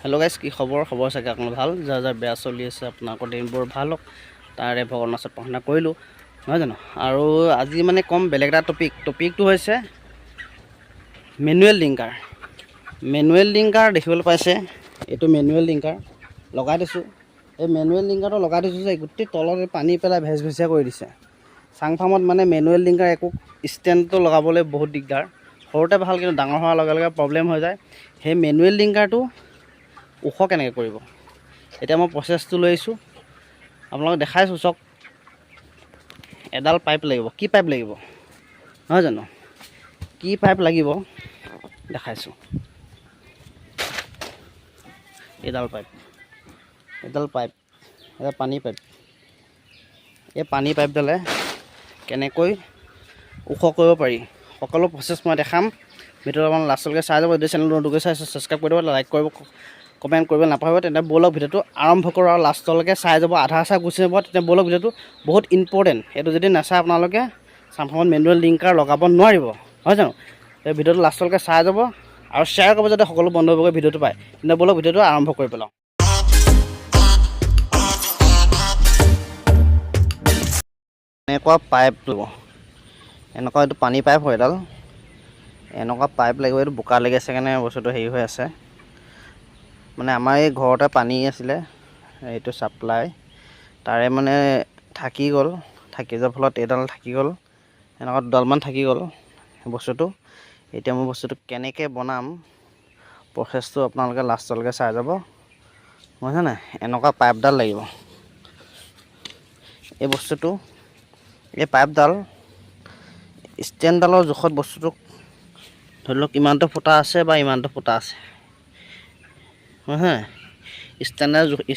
Hello guys की खबर चागे अपन ভাল যাৰ যাৰ বেয়া চলি আছে আপোনালোকৰ দিনবোৰ ভাল হওক তাৰে ভগৱানৰ ওচৰত প্ৰাৰ্থনা কৰিলোঁ নহয় জানো। আৰু আজি মানে কম বেলেগ এটা টপিকটো হৈছে মেনুৱেল লিংকাৰ দেখিবলৈ পাইছে। এইটো মেনুৱেল লিংকাৰ লগাই দিছোঁ। এই মেনুৱেল লিংকাৰটো লগাই দিছোঁ যে গোটেই তলত পানী পেলাই ভেজভেজীয়া কৰি দিছে। চাং ফাৰ্মত মানে মেনুৱেল লিংকাৰ একো ষ্টেণ্ডটো লগাবলৈ বহুত দিগদাৰ। সৰুতে ভাল, কিন্তু ডাঙৰ হোৱাৰ লগে লগে প্ৰব্লেম হৈ যায়। সেই মেনুৱেল লিংকাৰটো ওখ কেনেকৈ কৰিব, এতিয়া মই প্ৰচেছটো লৈ আহিছোঁ আপোনালোকক দেখাইছোঁ। চাওক, এডাল পাইপ লাগিব। কি পাইপ লাগিব নহয় জানো, কি পাইপ লাগিব দেখাইছোঁ। এডাল পাইপ এটা পানী পাইপ। এই পানী পাইপডালে কেনেকৈ ওখ কৰিব পাৰি সকলো প্ৰচেছ মই দেখাম। ভিডিঅ'টো অকণমান লাষ্টলৈকে চাই যাব। যদি চেনেলটো নতুনকৈ চাইছে ছাবস্ক্ৰাইব কৰিব, লাইক কৰিব, কমেণ্ট কৰিব নাপাহৰিব। তেন্তে ব'লক ভিডিঅ'টো আৰম্ভ কৰোঁ আৰু লাষ্টলৈকে চাই যাব। আধা গুচি যাব, তেতিয়া ব'লক ভিডিঅ'টো বহুত ইম্পৰ্টেণ্ট। এইটো যদি নাচায় আপোনালোকে চাং ফাৰ্মত মেনুৱেল লিংকাৰ লগাব নোৱাৰিব, নহয় জানো। এই ভিডিঅ'টো লাষ্টলৈকে চাই যাব আৰু শ্বেয়াৰ কৰিব যাতে সকলো বন্ধুবৰ্গই ভিডিঅ'টো পায়। তেন্তে ব'লক ভিডিঅ'টো আৰম্ভ কৰি পেলাওঁ। এনেকুৱা পাইপ ল'ব, এনেকুৱা এইটো পানী পাইপ হয় এডাল। এনেকুৱা পাইপ লাগিব। এইটো বোকা লাগি আছে কাৰণে বস্তুটো হেৰি হৈ আছে। মানে আমাৰ এই ঘৰতে পানী আছিলে, এইটো ছাপ্লাই তাৰে মানে থাকি গ'ল। থাকি যোৱাৰ ফলত এইডাল থাকি গ'ল, এনেকুৱা দুডালমান থাকি গ'ল বস্তুটো। এতিয়া মই বস্তুটো কেনেকৈ বনাম প্ৰচেছটো আপোনালোকে লাষ্টলৈকে চাই যাব, বুজিছে নাই। এনেকুৱা পাইপডাল লাগিব। এই বস্তুটো, এই পাইপডাল ষ্টেণ্ডডালৰ জোখত বস্তুটো ধৰি লওক ইমানটো ফুটা আছে বা ইমানটো ফুটা আছে,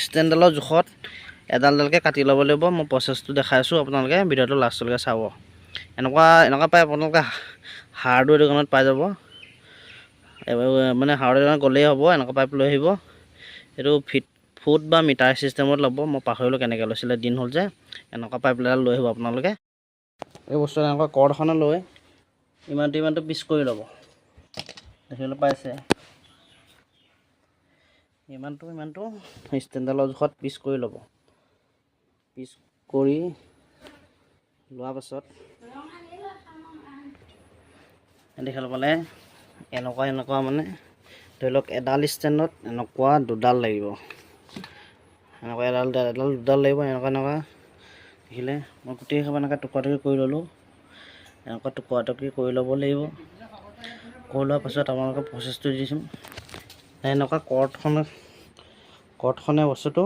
ষ্টেণ্ডডালৰ জোখত এডালকে কাটি ল'ব লাগিব। মই প্ৰচেছটো দেখাইছোঁ, আপোনালোকে ভিডিঅ'টো লাষ্টলৈকে চাব। এনেকুৱা পাইপ আপোনালোকে হাৰ্ডৱেৰ দোকানত পাই যাব। মানে হাৰ্ডৱেৰ দোকানত গ'লেই হ'ব, এনেকুৱা পাইপ লৈ আহিব। এইটো ফুট বা মিটাৰ চিষ্টেমত ল'ব। মই পাহৰিলোঁ কেনেকৈ লৈছিলে, দিন হ'ল যে। এনেকুৱা পাইপ এডাল লৈ আহিব আপোনালোকে। এই বস্তু এনেকুৱা কৰ্ড এখনে লৈ ইমানটো পিচ কৰি ল'ব। দেখিবলৈ পাইছে, ইমানটো ষ্টেণ্ডডালৰ জোখত পিচ কৰি ল'ব। পিচ কৰি লোৱাৰ পাছত দেখিবলৈ পালে এনেকুৱা মানে ধৰি লওক এডাল ষ্টেণ্ডত এনেকুৱা দুডাল লাগিব। এনেকুৱা এডাল দুডাল লাগিব। এনেকুৱা দেখিলে মই গোটেই সব এনেকৈ টুকুৰা কৰি ল'লোঁ। এনেকুৱা টুকুৰা কৰি ল'ব লাগিব। কৰি লোৱাৰ পাছত আপোনালোকৰ প্ৰচেছটো দিছোঁ। এনেকুৱা কৰ্ডখনে বস্তুটো,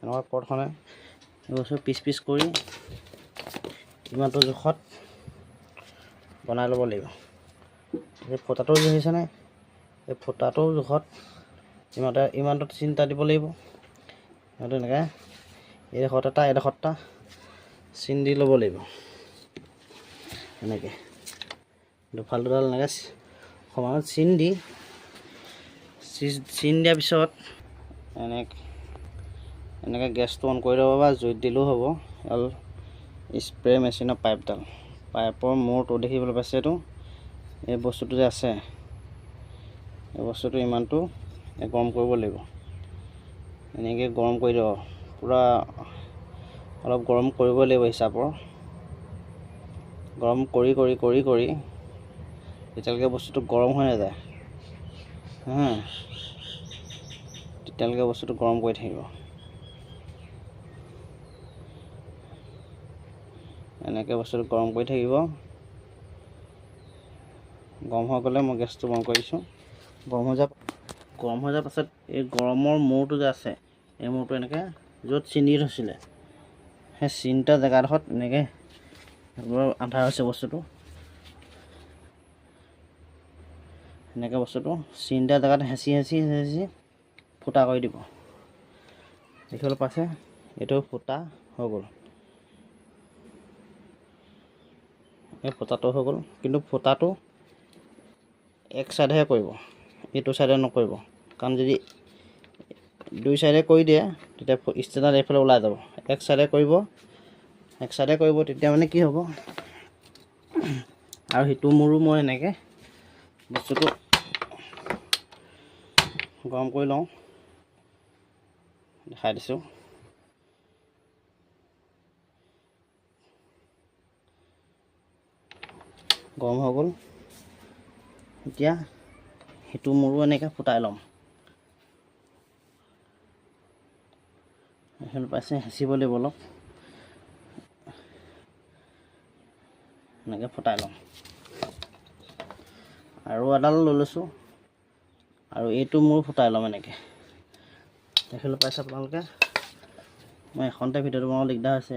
এনেকুৱা কৰ্ডখনে বস্তু পিচ কৰি ইমানটো জোখত বনাই ল'ব লাগিব। এই ফুটাটো দেখিছেনে, এই ফুটাটোৰ জোখত ইমানটো চিন্তা দিব লাগিব। সিহঁতে এনেকৈ এইডোখৰত এটা চিন দি ল'ব লাগিব। এনেকৈ দুফাল এনেকৈ সমানত চিন দিয়াৰ পিছত এনেকৈ গেছটো অন কৰি ল'ব বা জুইত দিলেও হ'ব। এডাল স্প্ৰে মেচিনৰ পাইপৰ মূৰটো দেখিবলৈ পাইছে। এইটো এই বস্তুটো যে আছে, এই বস্তুটো ইমানটো গৰম কৰিব লাগিব। এনেকৈ গৰম কৰি দিব, পূৰা অলপ গৰম কৰিব লাগিব হিচাপৰ। গৰম কৰি যেতিয়ালৈকে বস্তুটো গৰম হৈ নাযায়, তেতিয়ালৈকে বস্তুটো গৰম কৰি থাকিব। এনেকৈ বস্তুটো গৰম কৰি থাকিব। গৰম হৈ গ'লে মই গেছটো বন্ধ কৰি দিছোঁ। গৰম হৈ যোৱাৰ পাছত এই গৰমৰ মূৰটো যে আছে, এই মূৰটো এনেকৈ য'ত চিনি থৈছিলে সেই চিনটা জেগাডোখৰত এনেকৈ আন্ধাৰ হৈছে বস্তুটো। এনেকৈ বস্তুটো চিনটা জেগাত হেঁচি ফুটা কৰি দিব। দেখিবলৈ পাইছে, এইটো ফুটা হৈ গ'ল। এই ফুটাটো হৈ গ'ল, কিন্তু ফুটাটো এক চাইডেহে কৰিব, এইটো চাইডে নকৰিব। কাৰণ যদি দুই চাইডে কৰি দিয়ে তেতিয়া ষ্টেণ্ডাৰ্ড এইফালে ওলাই যাব। এক চাইডে কৰিব, তেতিয়া মানে কি হ'ব, আৰু সিটো মূৰো মই এনেকৈ বস্তুটো গৰম কৰি লওঁ, দেখাই দিছোঁ। গৰম হৈ গ'ল। এতিয়া সেইটো মূৰো এনেকৈ ফুটাই ল'ম। এইফালে পাইছে হেঁচিব লাগিব অলপ, এনেকৈ ফুটাই ল'ম। আৰু এডাল লৈ লৈছোঁ, আৰু এইটো মূৰ ফুটাই ল'ম এনেকৈ। দেখিবলৈ পাইছে আপোনালোকে। মই এখনতে ভিডিঅ'টো বনাব দিগদাৰ হৈছে,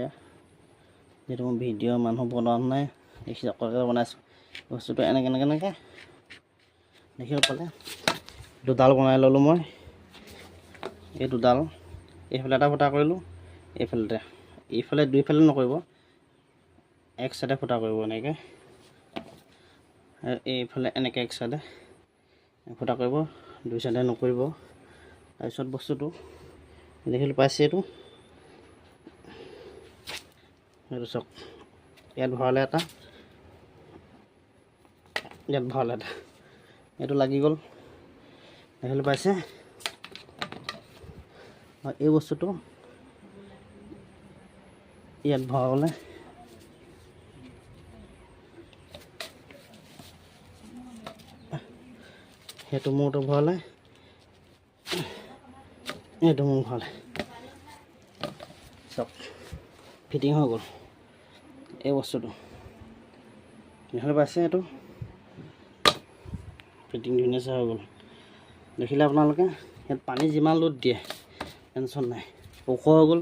যিহেতু মোৰ ভিডিঅ' মানুহ বনোৱা নাই, দেখি অকলে বনাইছোঁ। বস্তুটো এনেকৈ দেখিব পালে। দুডাল বনাই ল'লোঁ মই। এই দুডাল এইফালে এটা ফুটা কৰিলোঁ, এইফালে দুইফালে নকৰিব, এক চাইডে ফুটা কৰিব এনেকৈ। এইফালে এনেকৈ এক চাইডে ফুটা কৰিব, দুই চাইডে নকৰিব। তাৰপিছত বস্তুটো দেখিবলৈ পাইছে, এইটো চাওক। ইয়াত ভৰালে এটা, ইয়াত ভৰালে এটা, এইটো লাগি গ'ল, দেখিবলৈ পাইছে। এই বস্তুটো ইয়াত ভৰাবলৈ সেইটো মূৰটো ভৰালে, এইটো মূৰ ভৰালে, চাওক ফিটিং হৈ গ'ল। এই বস্তুটো দেখিবলৈ পাইছে, এইটো ফিটিং ধুনীয়াছে হৈ গ'ল। দেখিলে আপোনালোকে। ইয়াত পানী যিমান লোড দিয়ে টেনশ্যন নাই, ওখ হৈ গ'ল,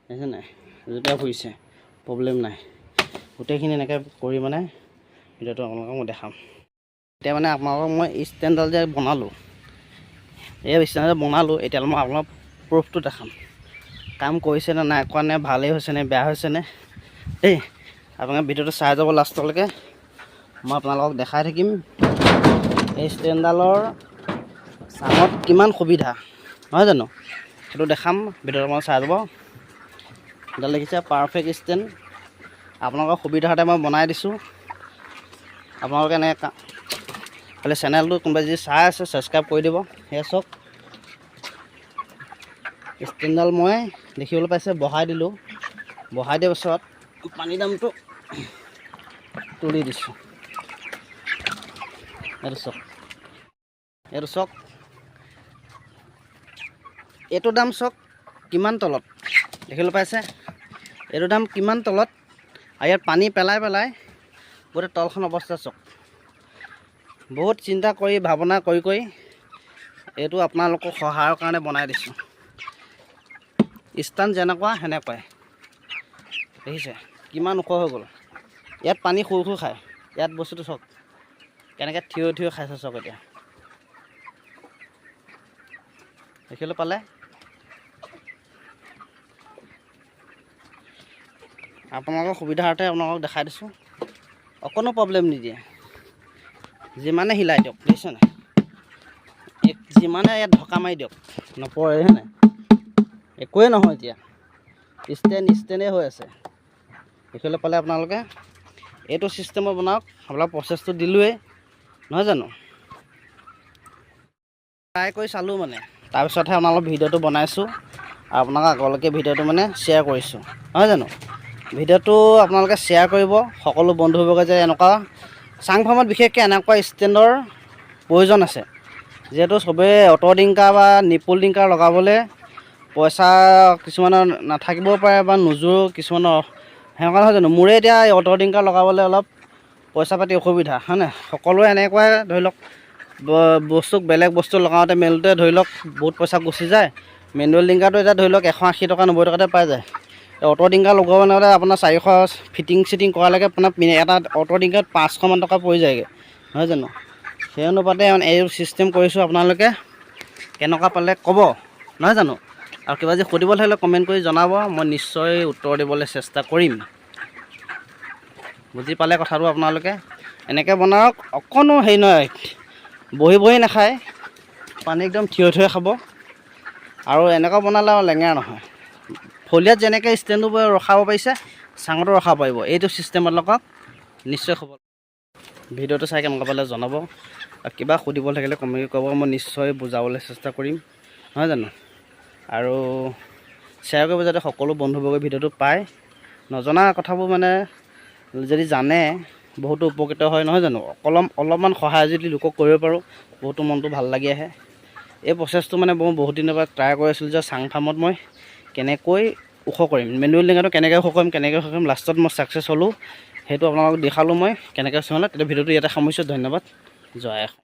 দেখিছে নাই, জোতা ফুৰিছে, প্ৰব্লেম নাই। গোটেইখিনি এনেকৈ কৰি মানে ভিডিঅ'টো আপোনালোকক মই দেখাম। এতিয়া মানে আপোনালোকক মই ষ্টেণ্ডডাল যে বনালোঁ, এই ষ্টেণ্ডডাল বনালোঁ, এতিয়া মই আপোনাক প্ৰুফটো দেখাম। কাম কৰিছেনে নাই কৰা, নে ভালেই হৈছেনে বেয়া হৈছেনে, দেই। আপোনালোকে ভিডিঅ'টো চাই যাব লাষ্টলৈকে, মই আপোনালোকক দেখাই থাকিম এই ষ্টেণ্ডডালৰ চাঙত কিমান সুবিধা, নহয় জানো, সেইটো দেখাম। ভিডিঅ'টো মই চাই যাব। এডাল দেখিছে পাৰফেক্ট ষ্টেণ্ড, আপোনালোকৰ সুবিধাতে মই বনাই দিছোঁ। আপোনালোকে এনেকৈ খালি চেনেলটো কোনোবাই যদি চাই আছে ছাবস্ক্ৰাইব কৰি দিব। সেয়া চাওক, ষ্টেণ্ডডাল মই দেখিবলৈ পাইছে বহাই দিলোঁ। বহাই দিয়াৰ পাছত পানী দামটো তুলি দিছোঁ। এইটো চাওক, এইটো চাওক, এইটো দাম চাওক কিমান তলত, দেখিবলৈ পাইছে। এইটো দাম কিমান তলত, আৰু ইয়াত পানী পেলাই পেলাই গোটেই তলখন অৱস্থা চাওক। বহুত চিন্তা কৰি ভাৱনা কৰি এইটো আপোনালোকক সহায়ৰ কাৰণে বনাই দিছোঁ। ষ্টেণ্ড যেনেকুৱা সেনেকুৱাই, দেখিছে কিমান ওখ হৈ গ'ল। ইয়াত পানী শুই খায়। ইয়াত বস্তুটো চাওক কেনেকৈ থিয় খাইছে চাওক। এতিয়া দেখিবলৈ পালে। আপোনালোকৰ সুবিধাৰ্থে আপোনালোকক দেখাই দিছোঁ, অকণো প্ৰব্লেম নিদিয়ে। যিমানে হিলাই দিয়ক, দেখিছে নাই, যিমানে ইয়াত ঢকা মাৰি দিয়ক নপৰে, নাই একোৱেই নহয়। এতিয়া ষ্টেণ্ডেই হৈ আছে, দেখিবলৈ পালে আপোনালোকে। এইটো ছিষ্টেমত বনাওক, আপোনালোক প্ৰচেছটো দিলোৱেই, নহয় জানো। ট্ৰাই কৰি চালোঁ মানে, তাৰপিছতহে আপোনালোক ভিডিঅ'টো বনাইছোঁ, আৰু আপোনালোক আগলৈকে ভিডিঅ'টো মানে শ্বেয়াৰ কৰিছোঁ, নহয় জানো। ভিডিঅ'টো আপোনালোকে শ্বেয়াৰ কৰিব সকলো বন্ধুবৰ্গই, যে এনেকুৱা চাং ফাৰ্মত বিশেষকৈ এনেকুৱা ষ্টেণ্ডৰ প্ৰয়োজন আছে। যিহেতু চবেই অট' ডিংকাৰ বা নিপুল ডিংকাৰ লগাবলৈ পইচা কিছুমানৰ নাথাকিবও পাৰে, বা নোজোৰো কিছুমানৰ, সেনেকুৱা নহয় জানো। মোৰে এতিয়া অট' ডিংকাৰ লগাবলৈ অলপ পইচা পাতি অসুবিধা, হয় নাই। সকলোৱে এনেকুৱাই ধৰি লওক বেলেগ বস্তু লগাওঁতে মেলোতে ধৰি লওক বহুত পইচা গুচি যায়। মেনুৱেল ডিংকাৰটো এতিয়া ধৰি লওক 180 টকা 90 টকাতে পাই যায়। অট' ডিংকাৰ লগাব নহ'লে আপোনাৰ 400 ফিটিং কৰালৈকে আপোনাৰ এটা অট' ডিংকাৰত 500 মান টকা পৰি যায়গৈ, নহয় জানো। সেই অনুপাতে এই ছিষ্টেম কৰিছোঁ। আপোনালোকে কেনেকুৱা পালে ক'ব, নহয় জানো। আৰু কিবা যদি সুধিবলৈ হ'লে কমেণ্ট কৰি জনাব, মই নিশ্চয় উত্তৰ দিবলৈ চেষ্টা কৰিম। বুজি পালে কথাটো আপোনালোকে। এনেকৈ বনাওক, অকণো হেৰি নহয়, বহি নাখায়, পানী একদম থিয় খাব। আৰু এনেকুৱা বনালে আৰু লেঙেৰা নহয়। ফলিয়াত যেনেকৈ ষ্টেণ্ডটো ৰখাব পাৰিছে, চাঙতো ৰখাব পাৰিব। এইটো ছিষ্টেমত লগাওক, নিশ্চয় হ'ব। ভিডিঅ'টো চাই কেনেকুৱা পালে জনাব। আৰু কিবা সুধিব থাকিলে কমেণ্ট কৰিব, মই নিশ্চয় বুজাবলৈ চেষ্টা কৰিম, নহয় জানো। আৰু শ্বেয়াৰ কৰিব যাতে সকলো বন্ধুবৰ্গই ভিডিঅ'টো পায়, নজনা কথাবোৰ মানে যদি জানে বহুতো উপকৃত হয়, নহয় জানো। অলপমান সহায় যদি লোকক কৰিব পাৰোঁ বহুতো মনটো ভাল লাগি আহে। এই প্ৰচেছটো মানে মই বহুত দিনৰ পৰা ট্ৰাই কৰি আছিলোঁ যে চাং ফাৰ্মত মই কেনেকৈ ওখ কৰিম, মেনুৱেল ডিংগাৰটো কেনেকৈ ওখ কৰিম, লাষ্টত মই ছাকচেছ হ'লোঁ। সেইটো আপোনালোকক দেখালোঁ মই কেনেকৈ চলাওঁ। তেতিয়া ভিডিঅ'টো ইয়াতে সামৰিছোঁ। ধন্যবাদ। জয় অসম।